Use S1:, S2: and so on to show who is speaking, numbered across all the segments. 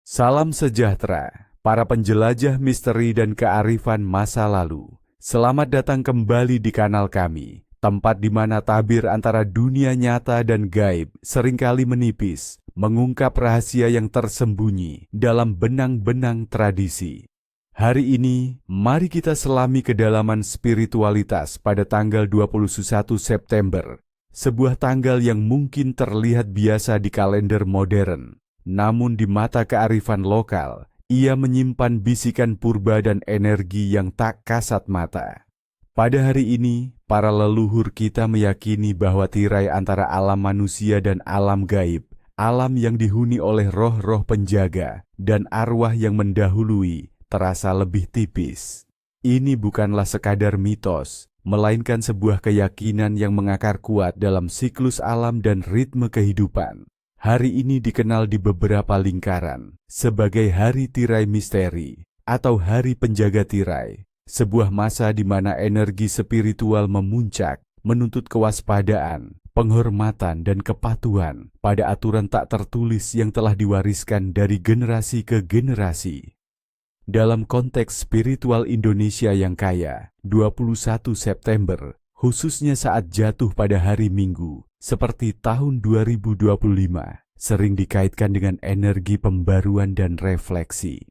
S1: Salam sejahtera, para penjelajah misteri dan kearifan masa lalu. Selamat datang kembali di kanal kami, tempat di mana tabir antara dunia nyata dan gaib seringkali menipis, mengungkap rahasia yang tersembunyi dalam benang-benang tradisi. Hari ini, mari kita selami kedalaman spiritualitas pada tanggal 21 September, sebuah tanggal yang mungkin terlihat biasa di kalender modern. Namun di mata kearifan lokal, ia menyimpan bisikan purba dan energi yang tak kasat mata. Pada hari ini, para leluhur kita meyakini bahwa tirai antara alam manusia dan alam gaib, alam yang dihuni oleh roh-roh penjaga dan arwah yang mendahului, terasa lebih tipis. Ini bukanlah sekadar mitos, melainkan sebuah keyakinan yang mengakar kuat dalam siklus alam dan ritme kehidupan. Hari ini dikenal di beberapa lingkaran sebagai Hari Tirai Misteri atau Hari Penjaga Tirai, sebuah masa di mana energi spiritual memuncak, menuntut kewaspadaan, penghormatan dan kepatuhan pada aturan tak tertulis yang telah diwariskan dari generasi ke generasi. Dalam konteks spiritual Indonesia yang kaya, 21 September, khususnya saat jatuh pada hari Minggu, seperti tahun 2025, sering dikaitkan dengan energi pembaruan dan refleksi.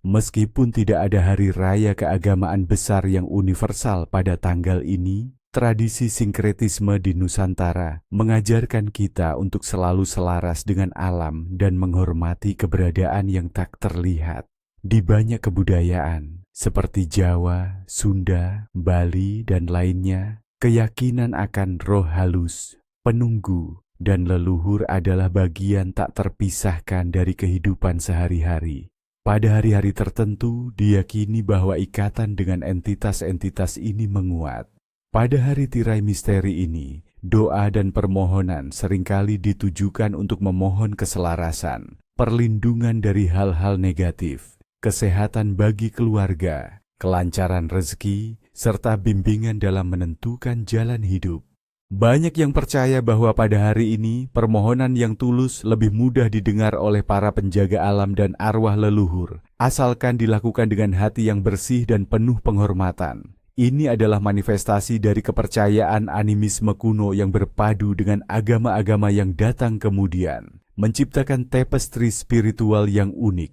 S1: Meskipun tidak ada hari raya keagamaan besar yang universal pada tanggal ini, tradisi sinkretisme di Nusantara mengajarkan kita untuk selalu selaras dengan alam dan menghormati keberadaan yang tak terlihat. Di banyak kebudayaan, seperti Jawa, Sunda, Bali, dan lainnya, keyakinan akan roh halus, penunggu, dan leluhur adalah bagian tak terpisahkan dari kehidupan sehari-hari. Pada hari-hari tertentu, diyakini bahwa ikatan dengan entitas-entitas ini menguat. Pada hari tirai misteri ini, doa dan permohonan seringkali ditujukan untuk memohon keselarasan, perlindungan dari hal-hal negatif, kesehatan bagi keluarga, kelancaran rezeki, serta bimbingan dalam menentukan jalan hidup. Banyak yang percaya bahwa pada hari ini, permohonan yang tulus lebih mudah didengar oleh para penjaga alam dan arwah leluhur, asalkan dilakukan dengan hati yang bersih dan penuh penghormatan. Ini adalah manifestasi dari kepercayaan animisme kuno yang berpadu dengan agama-agama yang datang kemudian, menciptakan tapestry spiritual yang unik.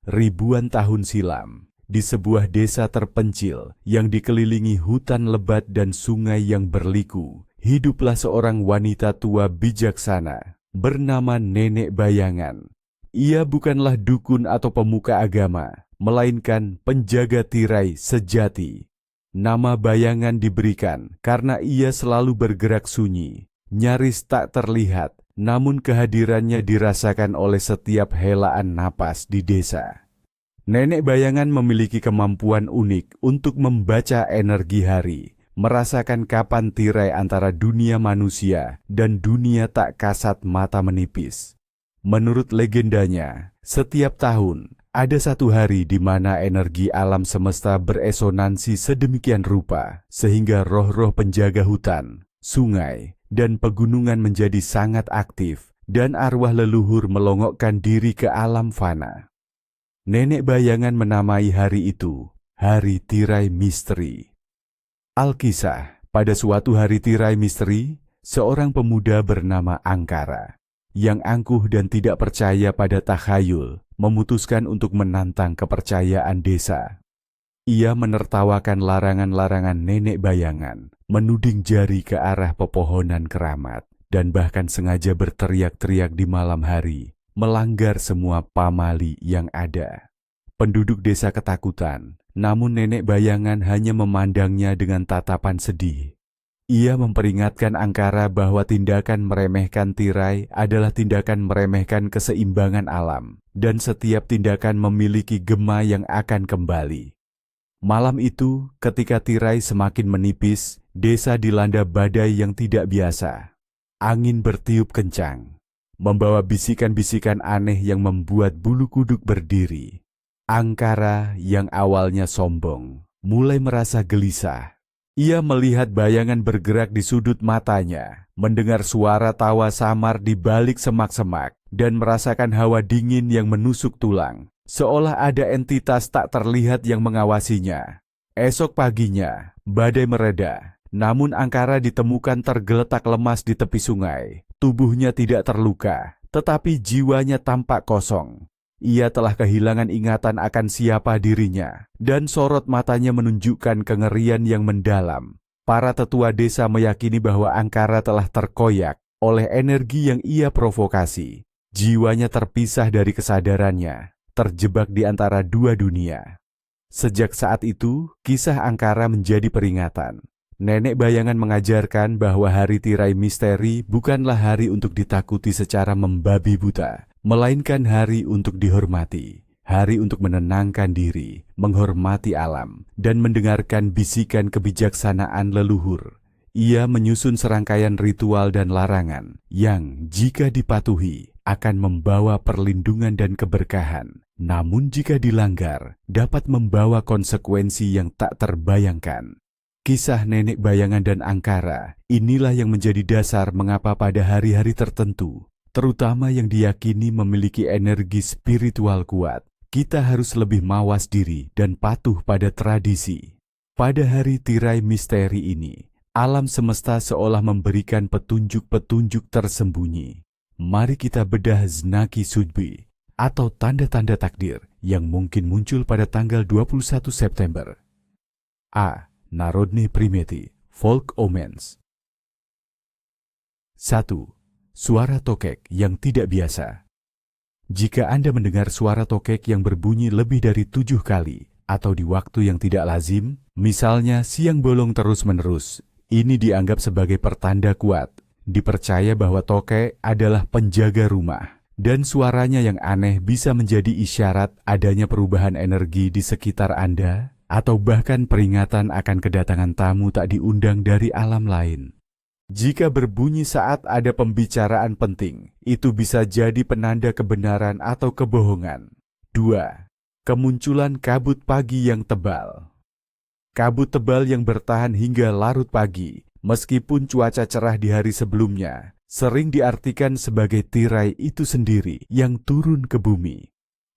S1: Ribuan tahun silam, di sebuah desa terpencil yang dikelilingi hutan lebat dan sungai yang berliku, hiduplah seorang wanita tua bijaksana bernama Nenek Bayangan. Ia bukanlah dukun atau pemuka agama, melainkan penjaga tirai sejati. Nama Bayangan diberikan karena ia selalu bergerak sunyi, nyaris tak terlihat, namun kehadirannya dirasakan oleh setiap helaan napas di desa. Nenek Bayangan memiliki kemampuan unik untuk membaca energi hari, merasakan kapan tirai antara dunia manusia dan dunia tak kasat mata menipis. Menurut legendanya, setiap tahun ada satu hari di mana energi alam semesta beresonansi sedemikian rupa, sehingga roh-roh penjaga hutan, sungai, dan pegunungan menjadi sangat aktif, dan arwah leluhur melongokkan diri ke alam fana. Nenek Bayangan menamai hari itu, Hari Tirai Misteri. Alkisah, pada suatu hari tirai misteri, seorang pemuda bernama Angkara, yang angkuh dan tidak percaya pada takhayul, memutuskan untuk menantang kepercayaan desa. Ia menertawakan larangan-larangan Nenek Bayangan, menuding jari ke arah pepohonan keramat, dan bahkan sengaja berteriak-teriak di malam hari, melanggar semua pamali yang ada. Penduduk desa ketakutan, namun Nenek Bayangan hanya memandangnya dengan tatapan sedih. Ia memperingatkan Angkara bahwa tindakan meremehkan tirai adalah tindakan meremehkan keseimbangan alam, dan setiap tindakan memiliki gema yang akan kembali. Malam itu, ketika tirai semakin menipis, desa dilanda badai yang tidak biasa. Angin bertiup kencang, membawa bisikan-bisikan aneh yang membuat bulu kuduk berdiri. Angkara yang awalnya sombong, mulai merasa gelisah. Ia melihat bayangan bergerak di sudut matanya, mendengar suara tawa samar di balik semak-semak, dan merasakan hawa dingin yang menusuk tulang, seolah ada entitas tak terlihat yang mengawasinya. Esok paginya, badai mereda, namun Angkara ditemukan tergeletak lemas di tepi sungai. Tubuhnya tidak terluka, tetapi jiwanya tampak kosong. Ia telah kehilangan ingatan akan siapa dirinya, dan sorot matanya menunjukkan kengerian yang mendalam. Para tetua desa meyakini bahwa Angkara telah terkoyak oleh energi yang ia provokasi. Jiwanya terpisah dari kesadarannya, terjebak di antara dua dunia. Sejak saat itu, kisah Angkara menjadi peringatan. Nenek bayangan mengajarkan bahwa hari tirai misteri bukanlah hari untuk ditakuti secara membabi buta, melainkan hari untuk dihormati, hari untuk menenangkan diri, menghormati alam, dan mendengarkan bisikan kebijaksanaan leluhur. Ia menyusun serangkaian ritual dan larangan yang, jika dipatuhi, akan membawa perlindungan dan keberkahan. Namun jika dilanggar, dapat membawa konsekuensi yang tak terbayangkan. Kisah nenek bayangan dan Angkara, inilah yang menjadi dasar mengapa pada hari-hari tertentu, terutama yang diyakini memiliki energi spiritual kuat, kita harus lebih mawas diri dan patuh pada tradisi. Pada hari tirai misteri ini, alam semesta seolah memberikan petunjuk-petunjuk tersembunyi. Mari kita bedah Znaki Sudbi, atau tanda-tanda takdir yang mungkin muncul pada tanggal 21 September. A. Narodni Primeti, Folk Omens. 1. Suara tokek yang tidak biasa. Jika Anda mendengar suara tokek yang berbunyi lebih dari 7 kali atau di waktu yang tidak lazim, misalnya siang bolong terus-menerus, ini dianggap sebagai pertanda kuat. Dipercaya bahwa tokek adalah penjaga rumah, dan suaranya yang aneh bisa menjadi isyarat adanya perubahan energi di sekitar Anda, atau bahkan peringatan akan kedatangan tamu tak diundang dari alam lain. Jika berbunyi saat ada pembicaraan penting, itu bisa jadi penanda kebenaran atau kebohongan. 2. Kemunculan kabut pagi yang tebal. Kabut tebal yang bertahan hingga larut pagi, meskipun cuaca cerah di hari sebelumnya, sering diartikan sebagai tirai itu sendiri yang turun ke bumi.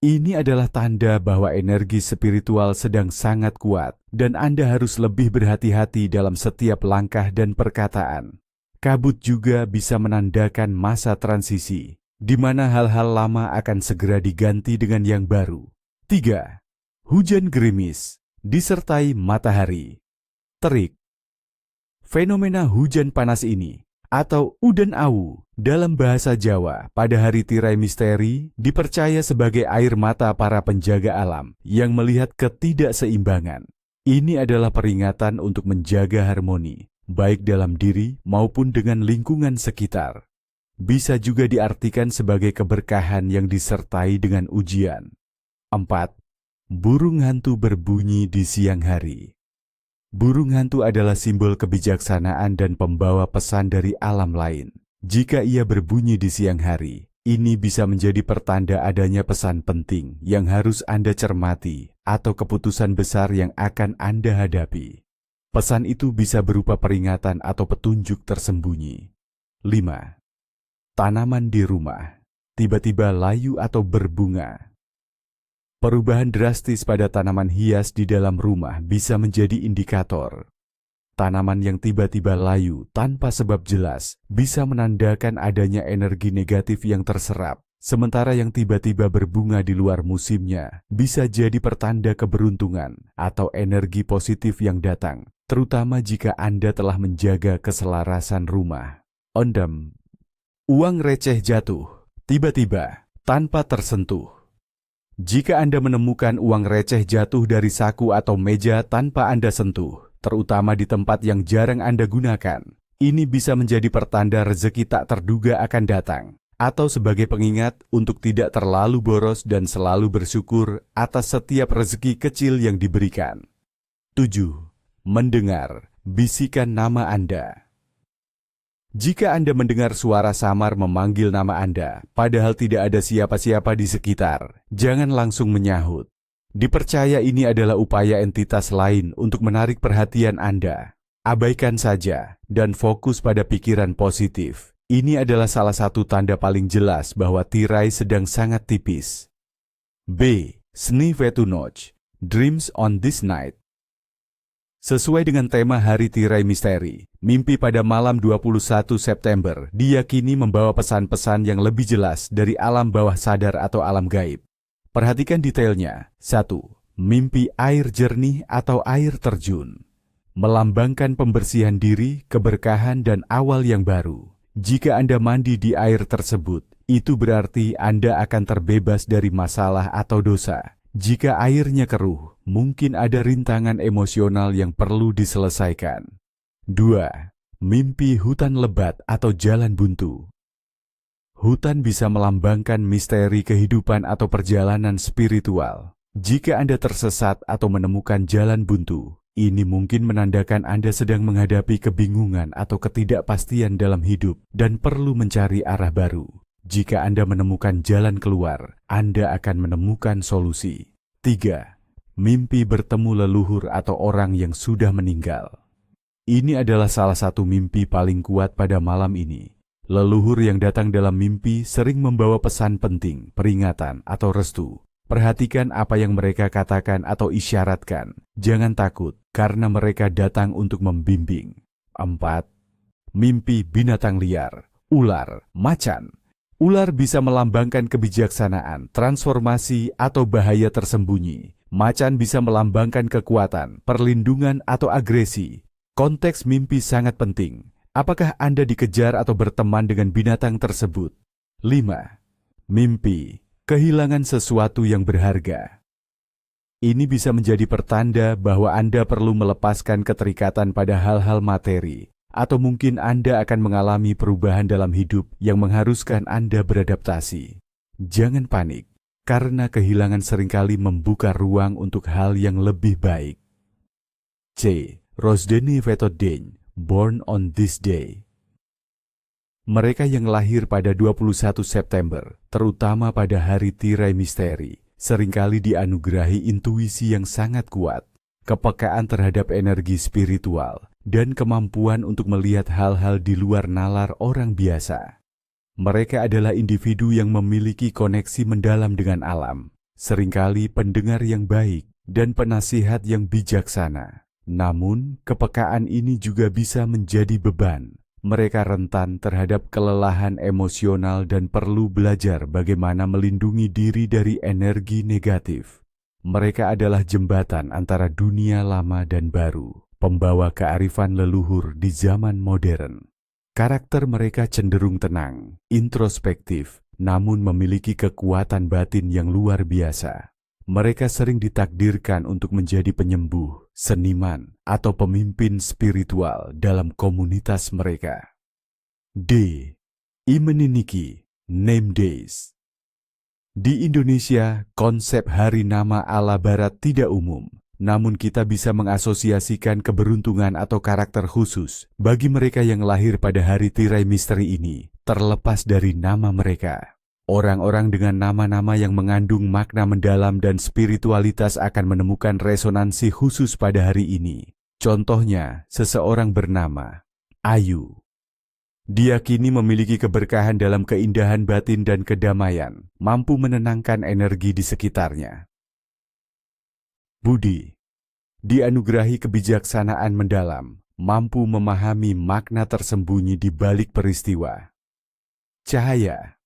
S1: Ini adalah tanda bahwa energi spiritual sedang sangat kuat dan Anda harus lebih berhati-hati dalam setiap langkah dan perkataan. Kabut juga bisa menandakan masa transisi, di mana hal-hal lama akan segera diganti dengan yang baru. 3. Hujan gerimis, disertai matahari. Terik. Fenomena hujan panas ini, atau udan awu dalam bahasa Jawa pada hari tirai misteri, dipercaya sebagai air mata para penjaga alam yang melihat ketidakseimbangan. Ini adalah peringatan untuk menjaga harmoni, baik dalam diri maupun dengan lingkungan sekitar. Bisa juga diartikan sebagai keberkahan yang disertai dengan ujian. 4. Burung hantu berbunyi di siang hari. Burung hantu adalah simbol kebijaksanaan dan pembawa pesan dari alam lain. Jika ia berbunyi di siang hari, ini bisa menjadi pertanda adanya pesan penting yang harus Anda cermati atau keputusan besar yang akan Anda hadapi. Pesan itu bisa berupa peringatan atau petunjuk tersembunyi. 5. Tanaman di rumah, tiba-tiba layu atau berbunga. Perubahan drastis pada tanaman hias di dalam rumah bisa menjadi indikator. Tanaman yang tiba-tiba layu tanpa sebab jelas bisa menandakan adanya energi negatif yang terserap, sementara yang tiba-tiba berbunga di luar musimnya bisa jadi pertanda keberuntungan atau energi positif yang datang, terutama jika Anda telah menjaga keselarasan rumah. 6. Uang receh jatuh, tiba-tiba, tanpa tersentuh. Jika Anda menemukan uang receh jatuh dari saku atau meja tanpa Anda sentuh, terutama di tempat yang jarang Anda gunakan, ini bisa menjadi pertanda rezeki tak terduga akan datang, atau sebagai pengingat untuk tidak terlalu boros dan selalu bersyukur atas setiap rezeki kecil yang diberikan. 7. Mendengar bisikan nama Anda. Jika Anda mendengar suara samar memanggil nama Anda, padahal tidak ada siapa-siapa di sekitar, jangan langsung menyahut. Dipercaya ini adalah upaya entitas lain untuk menarik perhatian Anda. Abaikan saja dan fokus pada pikiran positif. Ini adalah salah satu tanda paling jelas bahwa tirai sedang sangat tipis. B. Sni Vetu Noche, Dreams on this night. Sesuai dengan tema Hari Tirai Misteri, mimpi pada malam 21 September diyakini membawa pesan-pesan yang lebih jelas dari alam bawah sadar atau alam gaib. Perhatikan detailnya. 1. Mimpi air jernih atau air terjun. Melambangkan pembersihan diri, keberkahan, dan awal yang baru. Jika Anda mandi di air tersebut, itu berarti Anda akan terbebas dari masalah atau dosa. Jika airnya keruh, mungkin ada rintangan emosional yang perlu diselesaikan. 2. Mimpi hutan lebat atau jalan buntu. Hutan bisa melambangkan misteri kehidupan atau perjalanan spiritual. Jika Anda tersesat atau menemukan jalan buntu, ini mungkin menandakan Anda sedang menghadapi kebingungan atau ketidakpastian dalam hidup dan perlu mencari arah baru. Jika Anda menemukan jalan keluar, Anda akan menemukan solusi. 3. Mimpi bertemu leluhur atau orang yang sudah meninggal. Ini adalah salah satu mimpi paling kuat pada malam ini. Leluhur yang datang dalam mimpi sering membawa pesan penting, peringatan, atau restu. Perhatikan apa yang mereka katakan atau isyaratkan. Jangan takut, karena mereka datang untuk membimbing. 4. Mimpi binatang liar, ular, macan. Ular bisa melambangkan kebijaksanaan, transformasi, atau bahaya tersembunyi. Macan bisa melambangkan kekuatan, perlindungan, atau agresi. Konteks mimpi sangat penting. Apakah Anda dikejar atau berteman dengan binatang tersebut? 5. Mimpi kehilangan sesuatu yang berharga. Ini bisa menjadi pertanda bahwa Anda perlu melepaskan keterikatan pada hal-hal materi. Atau mungkin Anda akan mengalami perubahan dalam hidup yang mengharuskan Anda beradaptasi. Jangan panik, karena kehilangan seringkali membuka ruang untuk hal yang lebih baik. C. Rosdeni Vetodene, Born on this day. Mereka yang lahir pada 21 September, terutama pada hari tirai misteri, seringkali dianugerahi intuisi yang sangat kuat, kepekaan terhadap energi spiritual, dan kemampuan untuk melihat hal-hal di luar nalar orang biasa. Mereka adalah individu yang memiliki koneksi mendalam dengan alam, seringkali pendengar yang baik dan penasihat yang bijaksana. Namun, kepekaan ini juga bisa menjadi beban. Mereka rentan terhadap kelelahan emosional dan perlu belajar bagaimana melindungi diri dari energi negatif. Mereka adalah jembatan antara dunia lama dan baru, pembawa kearifan leluhur di zaman modern. Karakter mereka cenderung tenang, introspektif, namun memiliki kekuatan batin yang luar biasa. Mereka sering ditakdirkan untuk menjadi penyembuh, seniman, atau pemimpin spiritual dalam komunitas mereka. D. Imeniniki, Name Days. Di Indonesia, konsep hari nama ala barat tidak umum. Namun kita bisa mengasosiasikan keberuntungan atau karakter khusus bagi mereka yang lahir pada hari tirai misteri ini, terlepas dari nama mereka. Orang-orang dengan nama-nama yang mengandung makna mendalam dan spiritualitas akan menemukan resonansi khusus pada hari ini. Contohnya, seseorang bernama Ayu. Dia kini memiliki keberkahan dalam keindahan batin dan kedamaian, mampu menenangkan energi di sekitarnya. Budi, dianugerahi kebijaksanaan mendalam, mampu memahami makna tersembunyi di balik peristiwa. Cahaya,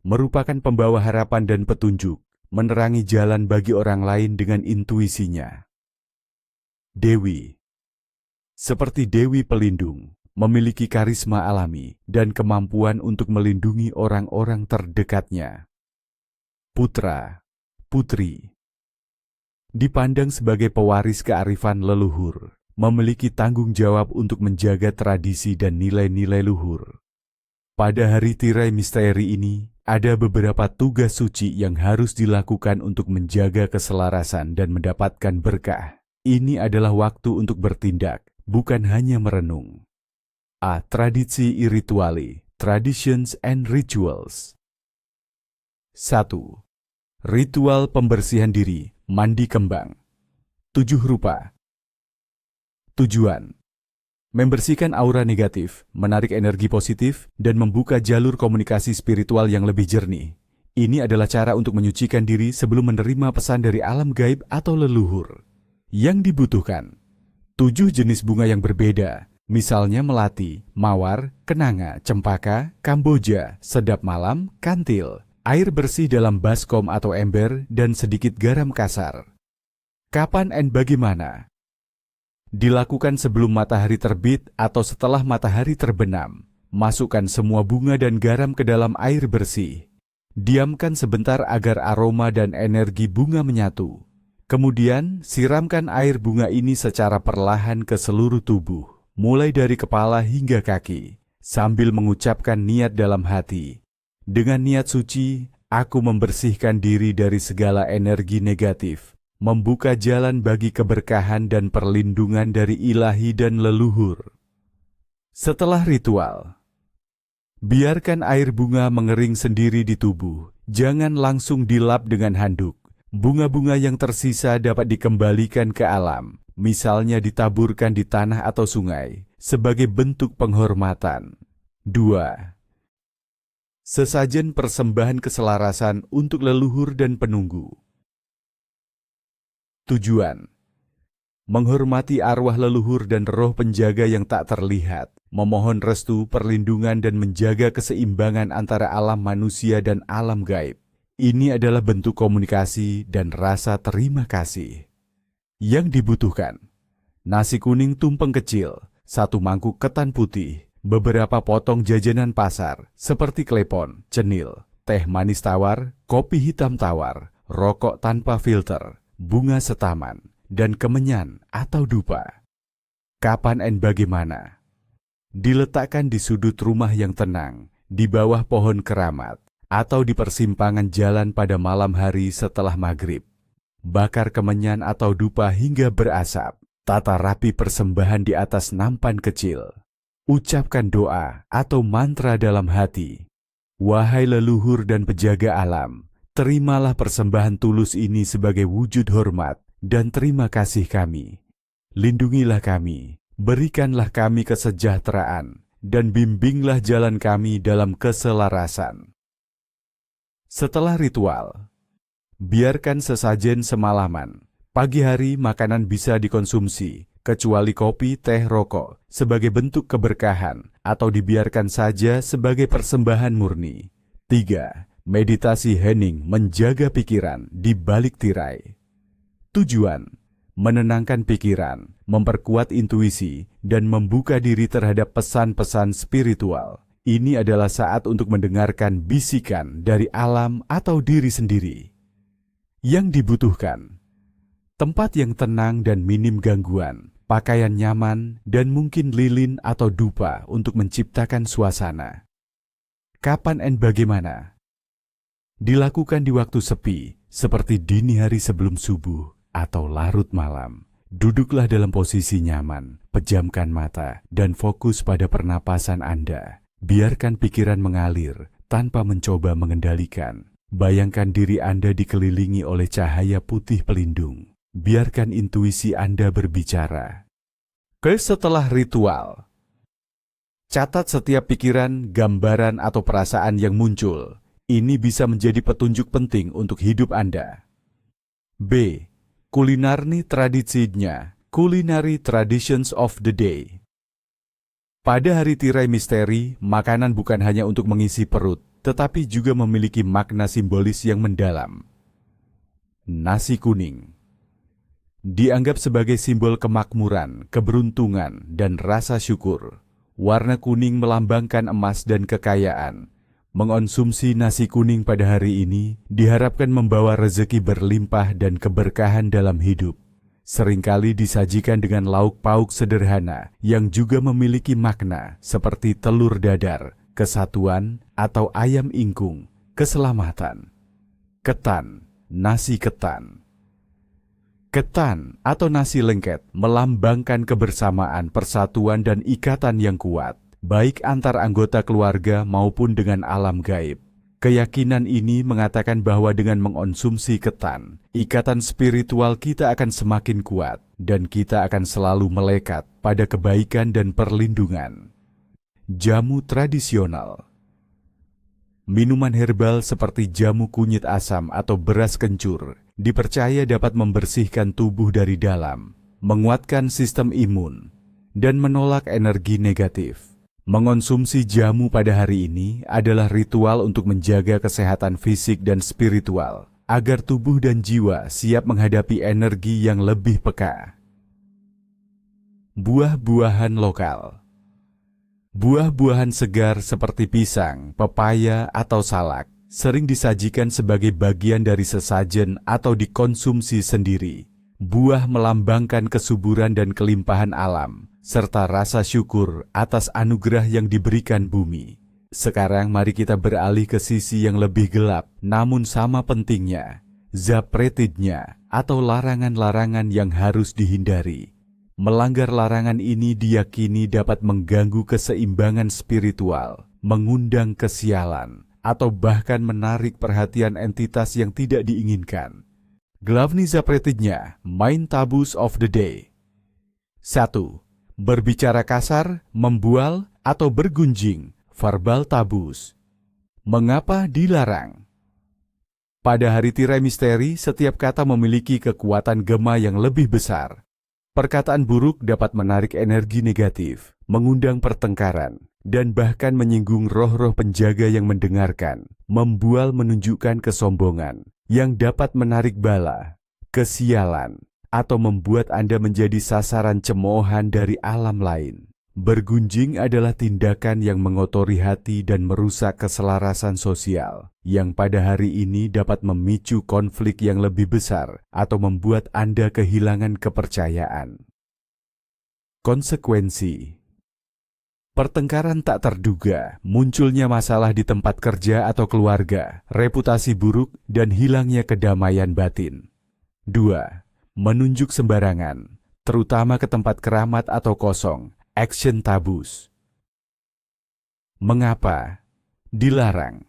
S1: merupakan pembawa harapan dan petunjuk, menerangi jalan bagi orang lain dengan intuisinya. Dewi, seperti Dewi Pelindung, memiliki karisma alami dan kemampuan untuk melindungi orang-orang terdekatnya. Putra, Putri, dipandang sebagai pewaris kearifan leluhur, memiliki tanggung jawab untuk menjaga tradisi dan nilai-nilai luhur. Pada hari tirai misteri ini, ada beberapa tugas suci yang harus dilakukan untuk menjaga keselarasan dan mendapatkan berkah. Ini adalah waktu untuk bertindak, bukan hanya merenung. A. Tradisi rituali, Traditions and Rituals. 1. Ritual pembersihan diri, mandi kembang. 7 rupa. Tujuan: membersihkan aura negatif, menarik energi positif, dan membuka jalur komunikasi spiritual yang lebih jernih. Ini adalah cara untuk menyucikan diri sebelum menerima pesan dari alam gaib atau leluhur. Yang dibutuhkan 7 jenis bunga yang berbeda, misalnya melati, mawar, kenanga, cempaka, kamboja, sedap malam, kantil, air bersih dalam baskom atau ember, dan sedikit garam kasar. Kapan dan bagaimana? Dilakukan sebelum matahari terbit atau setelah matahari terbenam. Masukkan semua bunga dan garam ke dalam air bersih. Diamkan sebentar agar aroma dan energi bunga menyatu. Kemudian, siramkan air bunga ini secara perlahan ke seluruh tubuh, mulai dari kepala hingga kaki, sambil mengucapkan niat dalam hati. Dengan niat suci, aku membersihkan diri dari segala energi negatif, membuka jalan bagi keberkahan dan perlindungan dari ilahi dan leluhur. Setelah ritual, biarkan air bunga mengering sendiri di tubuh, jangan langsung dilap dengan handuk. Bunga-bunga yang tersisa dapat dikembalikan ke alam, misalnya ditaburkan di tanah atau sungai, sebagai bentuk penghormatan. 2. Sesajen persembahan keselarasan untuk leluhur dan penunggu. Tujuan: menghormati arwah leluhur dan roh penjaga yang tak terlihat, memohon restu, perlindungan, dan menjaga keseimbangan antara alam manusia dan alam gaib. Ini adalah bentuk komunikasi dan rasa terima kasih. Yang dibutuhkan: nasi kuning tumpeng kecil, 1 mangkuk ketan putih, beberapa potong jajanan pasar seperti klepon, cenil, teh manis tawar, kopi hitam tawar, rokok tanpa filter, bunga setaman, dan kemenyan atau dupa. Kapan dan bagaimana? Diletakkan di sudut rumah yang tenang, di bawah pohon keramat, atau di persimpangan jalan pada malam hari setelah maghrib. Bakar kemenyan atau dupa hingga berasap. Tata rapi persembahan di atas nampan kecil. Ucapkan doa atau mantra dalam hati. Wahai leluhur dan penjaga alam, terimalah persembahan tulus ini sebagai wujud hormat dan terima kasih kami. Lindungilah kami, berikanlah kami kesejahteraan, dan bimbinglah jalan kami dalam keselarasan. Setelah ritual, biarkan sesajen semalaman. Pagi hari makanan bisa dikonsumsi, kecuali kopi, teh, rokok, sebagai bentuk keberkahan, atau dibiarkan saja sebagai persembahan murni. 3. Meditasi hening menjaga pikiran di balik tirai. Tujuan: menenangkan pikiran, memperkuat intuisi, dan membuka diri terhadap pesan-pesan spiritual. Ini adalah saat untuk mendengarkan bisikan dari alam atau diri sendiri. Yang dibutuhkan: tempat yang tenang dan minim gangguan, pakaian nyaman, dan mungkin lilin atau dupa untuk menciptakan suasana. Kapan dan bagaimana? Dilakukan di waktu sepi, seperti dini hari sebelum subuh atau larut malam. Duduklah dalam posisi nyaman, pejamkan mata, dan fokus pada pernapasan Anda. Biarkan pikiran mengalir tanpa mencoba mengendalikan. Bayangkan diri Anda dikelilingi oleh cahaya putih pelindung. Biarkan intuisi Anda berbicara. Setelah ritual, catat setiap pikiran, gambaran, atau perasaan yang muncul. Ini bisa menjadi petunjuk penting untuk hidup Anda. B. Kulinarni tradisinya, Culinary Traditions of the Day. Pada hari tirai misteri, makanan bukan hanya untuk mengisi perut, tetapi juga memiliki makna simbolis yang mendalam. Nasi kuning dianggap sebagai simbol kemakmuran, keberuntungan, dan rasa syukur. Warna kuning melambangkan emas dan kekayaan. Mengonsumsi nasi kuning pada hari ini diharapkan membawa rezeki berlimpah dan keberkahan dalam hidup. Seringkali disajikan dengan lauk pauk sederhana yang juga memiliki makna seperti telur dadar, kesatuan, atau ayam ingkung, keselamatan. Ketan, nasi ketan. Ketan atau nasi lengket melambangkan kebersamaan, persatuan, dan ikatan yang kuat, baik antar anggota keluarga maupun dengan alam gaib. Keyakinan ini mengatakan bahwa dengan mengonsumsi ketan, ikatan spiritual kita akan semakin kuat dan kita akan selalu melekat pada kebaikan dan perlindungan. Jamu tradisional. Minuman herbal seperti jamu kunyit asam atau beras kencur dipercaya dapat membersihkan tubuh dari dalam, menguatkan sistem imun, dan menolak energi negatif. Mengonsumsi jamu pada hari ini adalah ritual untuk menjaga kesehatan fisik dan spiritual, agar tubuh dan jiwa siap menghadapi energi yang lebih peka. Buah-buahan lokal. Buah-buahan segar seperti pisang, pepaya, atau salak sering disajikan sebagai bagian dari sesajen atau dikonsumsi sendiri. Buah melambangkan kesuburan dan kelimpahan alam, serta rasa syukur atas anugerah yang diberikan bumi. Sekarang mari kita beralih ke sisi yang lebih gelap, namun sama pentingnya, zapretidnya atau larangan-larangan yang harus dihindari. Melanggar larangan ini diyakini dapat mengganggu keseimbangan spiritual, mengundang kesialan, atau bahkan menarik perhatian entitas yang tidak diinginkan. Glavni zapretidnya, main taboos of the day. 1. Berbicara kasar, membual, atau bergunjing, verbal taboos. Mengapa dilarang? Pada hari tirai misteri, setiap kata memiliki kekuatan gema yang lebih besar. Perkataan buruk dapat menarik energi negatif, mengundang pertengkaran, dan bahkan menyinggung roh-roh penjaga yang mendengarkan. Membual menunjukkan kesombongan yang dapat menarik bala, kesialan, atau membuat Anda menjadi sasaran cemoohan dari alam lain. Bergunjing adalah tindakan yang mengotori hati dan merusak keselarasan sosial, yang pada hari ini dapat memicu konflik yang lebih besar atau membuat Anda kehilangan kepercayaan. Konsekuensi. Pertengkaran tak terduga, munculnya masalah di tempat kerja atau keluarga, reputasi buruk, dan hilangnya kedamaian batin. 2. Menunjuk sembarangan, terutama ke tempat keramat atau kosong, action taboos. Mengapa dilarang?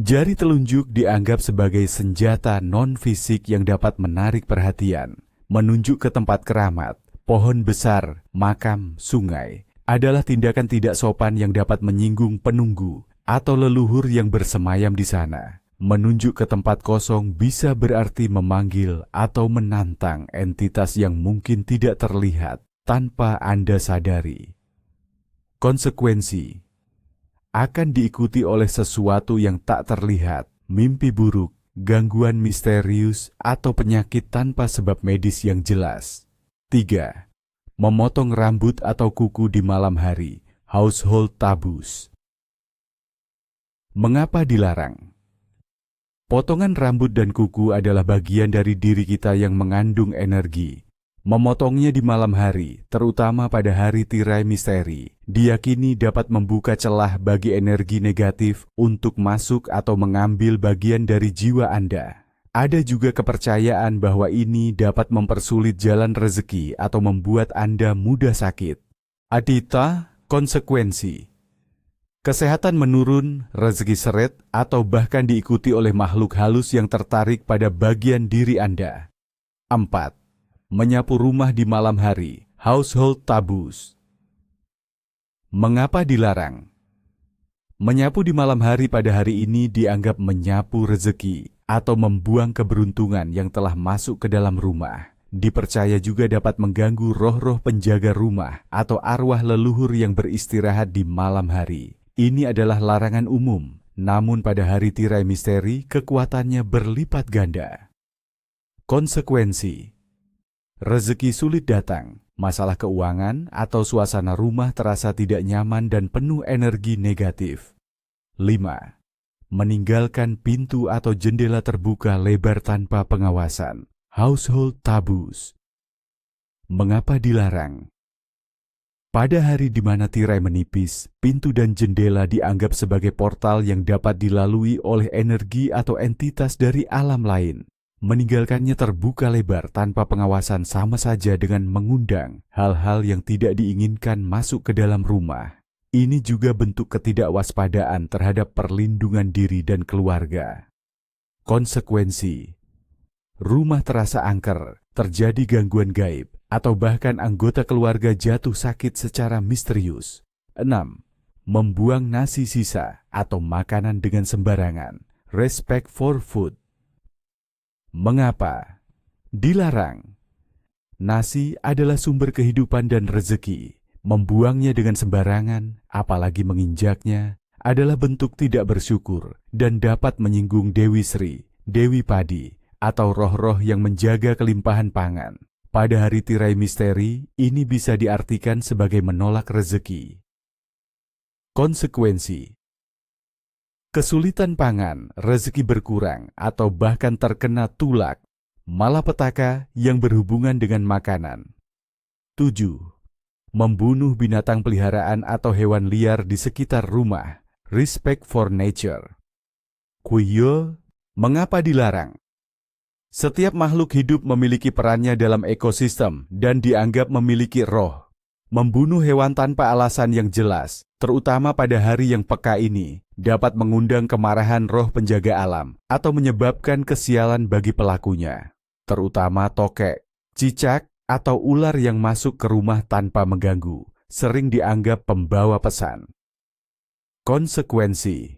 S1: Jari telunjuk dianggap sebagai senjata non-fisik yang dapat menarik perhatian. Menunjuk ke tempat keramat, pohon besar, makam, sungai, adalah tindakan tidak sopan yang dapat menyinggung penunggu atau leluhur yang bersemayam di sana. Menunjuk ke tempat kosong bisa berarti memanggil atau menantang entitas yang mungkin tidak terlihat tanpa Anda sadari. Konsekuensi akan diikuti oleh sesuatu yang tak terlihat, mimpi buruk, gangguan misterius, atau penyakit tanpa sebab medis yang jelas. 3. Memotong rambut atau kuku di malam hari, household taboos. Mengapa dilarang? Potongan rambut dan kuku adalah bagian dari diri kita yang mengandung energi. Memotongnya di malam hari, terutama pada hari tirai misteri, diyakini dapat membuka celah bagi energi negatif untuk masuk atau mengambil bagian dari jiwa Anda. Ada juga kepercayaan bahwa ini dapat mempersulit jalan rezeki atau membuat Anda mudah sakit. Adita, konsekuensi. Kesehatan menurun, rezeki seret, atau bahkan diikuti oleh makhluk halus yang tertarik pada bagian diri Anda. 4. Menyapu rumah di malam hari, household taboos. Mengapa dilarang? Menyapu di malam hari pada hari ini dianggap menyapu rezeki atau membuang keberuntungan yang telah masuk ke dalam rumah. Dipercaya juga dapat mengganggu roh-roh penjaga rumah atau arwah leluhur yang beristirahat di malam hari. Ini adalah larangan umum, namun pada hari tirai misteri kekuatannya berlipat ganda. Konsekuensi. Rezeki sulit datang, masalah keuangan atau suasana rumah terasa tidak nyaman dan penuh energi negatif. 5. Meninggalkan pintu atau jendela terbuka lebar tanpa pengawasan, household taboos. Mengapa dilarang? Pada hari di mana tirai menipis, pintu dan jendela dianggap sebagai portal yang dapat dilalui oleh energi atau entitas dari alam lain. Meninggalkannya terbuka lebar tanpa pengawasan sama saja dengan mengundang hal-hal yang tidak diinginkan masuk ke dalam rumah. Ini juga bentuk ketidakwaspadaan terhadap perlindungan diri dan keluarga. Konsekuensi: rumah terasa angker, terjadi gangguan gaib, atau bahkan anggota keluarga jatuh sakit secara misterius. 6. Membuang nasi sisa atau makanan dengan sembarangan. Respect for food. Mengapa dilarang? Nasi adalah sumber kehidupan dan rezeki. Membuangnya dengan sembarangan, apalagi menginjaknya, adalah bentuk tidak bersyukur dan dapat menyinggung Dewi Sri, Dewi Padi, atau roh-roh yang menjaga kelimpahan pangan. Pada hari tirai misteri, ini bisa diartikan sebagai menolak rezeki. Konsekuensi: kesulitan pangan, rezeki berkurang, atau bahkan terkena tulak, malapetaka yang berhubungan dengan makanan. 7. Membunuh binatang peliharaan atau hewan liar di sekitar rumah. Respect for nature. Kuyo, mengapa dilarang? Setiap makhluk hidup memiliki perannya dalam ekosistem dan dianggap memiliki roh. Membunuh hewan tanpa alasan yang jelas, terutama pada hari yang peka ini, dapat mengundang kemarahan roh penjaga alam atau menyebabkan kesialan bagi pelakunya, terutama tokek, cicak, atau ular yang masuk ke rumah tanpa mengganggu, sering dianggap pembawa pesan. Konsekuensi: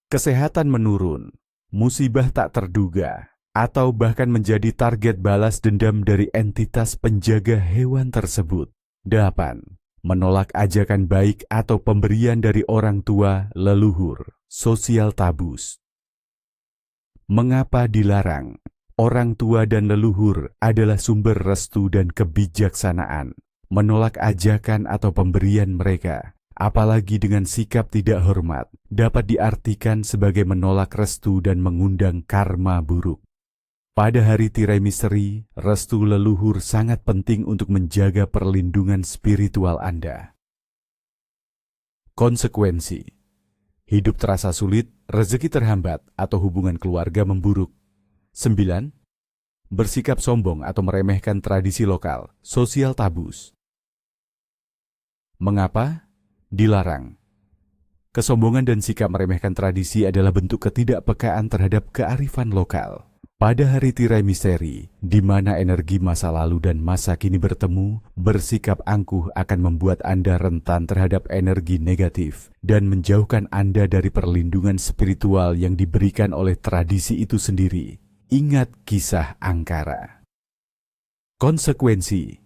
S1: kesehatan menurun, musibah tak terduga, atau bahkan menjadi target balas dendam dari entitas penjaga hewan tersebut. 8. Menolak ajakan baik atau pemberian dari orang tua, leluhur. Sosial tabus. Mengapa dilarang? Orang tua dan leluhur adalah sumber restu dan kebijaksanaan. Menolak ajakan atau pemberian mereka, apalagi dengan sikap tidak hormat, dapat diartikan sebagai menolak restu dan mengundang karma buruk. Pada hari tirai misteri, restu leluhur sangat penting untuk menjaga perlindungan spiritual Anda. Konsekuensi: hidup terasa sulit, rezeki terhambat, atau hubungan keluarga memburuk. 9. Bersikap sombong atau meremehkan tradisi lokal. Sosial tabus. Mengapa dilarang? Kesombongan dan sikap meremehkan tradisi adalah bentuk ketidakpekaan terhadap kearifan lokal. Pada hari tirai misteri, di mana energi masa lalu dan masa kini bertemu, bersikap angkuh akan membuat Anda rentan terhadap energi negatif dan menjauhkan Anda dari perlindungan spiritual yang diberikan oleh tradisi itu sendiri. Ingat kisah Angkara. Konsekuensi: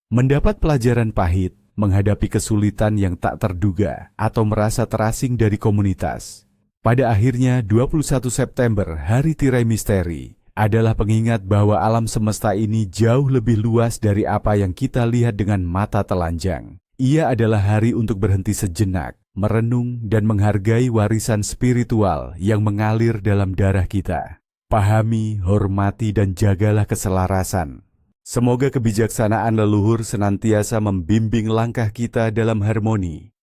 S1: mendapat pelajaran pahit, menghadapi kesulitan yang tak terduga, atau merasa terasing dari komunitas. Pada akhirnya, 21 September, hari tirai misteri, adalah pengingat bahwa alam semesta ini jauh lebih luas dari apa yang kita lihat dengan mata telanjang. Ia adalah hari untuk berhenti sejenak, merenung dan menghargai warisan spiritual yang mengalir dalam darah kita. Pahami, hormati, dan jagalah keselarasan. Semoga kebijaksanaan leluhur senantiasa membimbing langkah kita dalam harmoni,